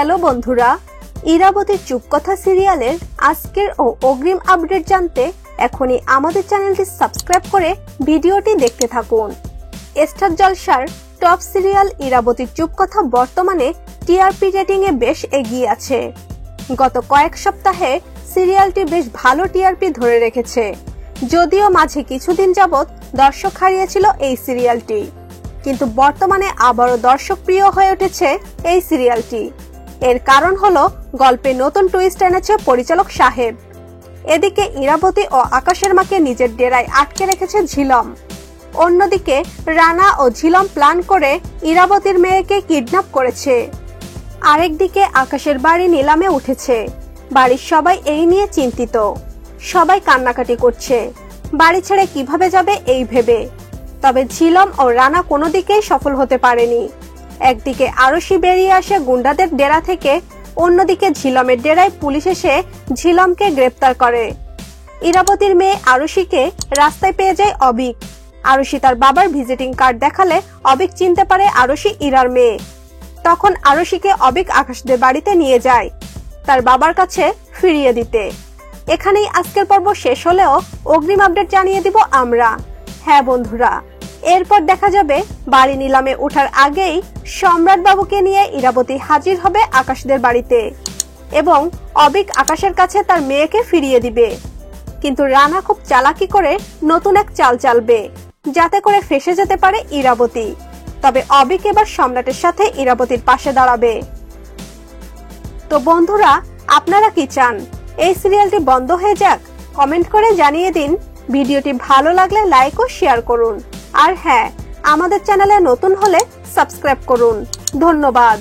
Hello বন্ধুরা, ইরাবতীর চুপকথা সিরিয়ালের আজকের ও অগ্রিম আপডেট জানতে এখনই আমাদের চ্যানেলটি সাবস্ক্রাইব করে ভিডিওটি দেখতে থাকুন। স্টার জলসার টপ সিরিয়াল ইরাবতীর চুপকথা বর্তমানে টিআরপি রেটিং এ বেশ এগিয়ে আছে। গত কয়েক সপ্তাহে সিরিয়ালটি বেশ ভালো টিআরপি ধরে রেখেছে, যদিও মাঝে কিছুদিন যাবত দর্শক হারিয়েছিল এই সিরিয়ালটি, কিন্তু বর্তমানে আবারও দর্শক প্রিয় হয়ে উঠেছে এই সিরিয়ালটি। এর কারণ হলো গল্পে নতুন টুইস্ট এনেছে পরিচালক সাহেব। এদিকে ইরাবতী ও আকাশের মাকে নিজের ডেরায় আটকে রেখেছে ঝিলম। অন্যদিকে রানা ও ঝিলম প্ল্যান করে ইরাবতীর মেয়েকে কিডন্যাপ করেছে। আরেকদিকে আকাশের বাড়ি নিলামে উঠেছে। বাড়ির সবাই এই নিয়ে চিন্তিত, সবাই কান্নাকাটি করছে বাড়ি ছেড়ে কিভাবে যাবে এই ভেবে। তবে ঝিলম ও রানা কোনো দিকেই সফল হতে পারেনি। একদিকে আরশি বেরিয়ে আসে গুন্ডাদের ডেরা থেকে, অন্যদিকে ঝিলমের ডেরায় পুলিশ এসে ঝিলমকে গ্রেপ্তার করে। ইরাবতীর মেয়ে আরশিকে রাস্তায় পেয়ে যায় অবিক। আরশি তার বাবার ভিজিটিং কার্ড দেখালে অবিক চিনতে পারে আরশি ইরার মেয়ে। তখন আরশিকে অবিক আকাশদের বাড়িতে নিয়ে যায় তার বাবার কাছে ফিরিয়ে দিতে। এখানেই আজকের পর্ব শেষ হলেও অগ্রিম আপডেট জানিয়ে দিব আমরা। হ্যাঁ বন্ধুরা, এরপর দেখা যাবে বাড়ি নিলামে ওঠার আগেই সম্রাট বাবুকে নিয়ে ইরাবতী হাজির হবে আকাশদের বাড়িতে এবং অবিক আকাশের কাছে তার মেয়েকে ফিরিয়ে দিবে। কিন্তু রানা খুব চালাকি করে নতুন এক চাল চালবে, যাতে করে ফেঁসে যেতে পারে ইরাবতী। তবে অবিক এবার সম্রাটের সাথে ইরাবতীর পাশে দাঁড়াবে। তো বন্ধুরা, আপনারা কি চান এই সিরিয়ালটি বন্ধ হয়ে যাক? কমেন্ট করে জানিয়ে দিন। ভিডিওটি ভালো লাগলে লাইক ও শেয়ার করুন। আর হ্যাঁ, আমাদের চ্যানেলে নতুন হলে সাবস্ক্রাইব করুন। ধন্যবাদ।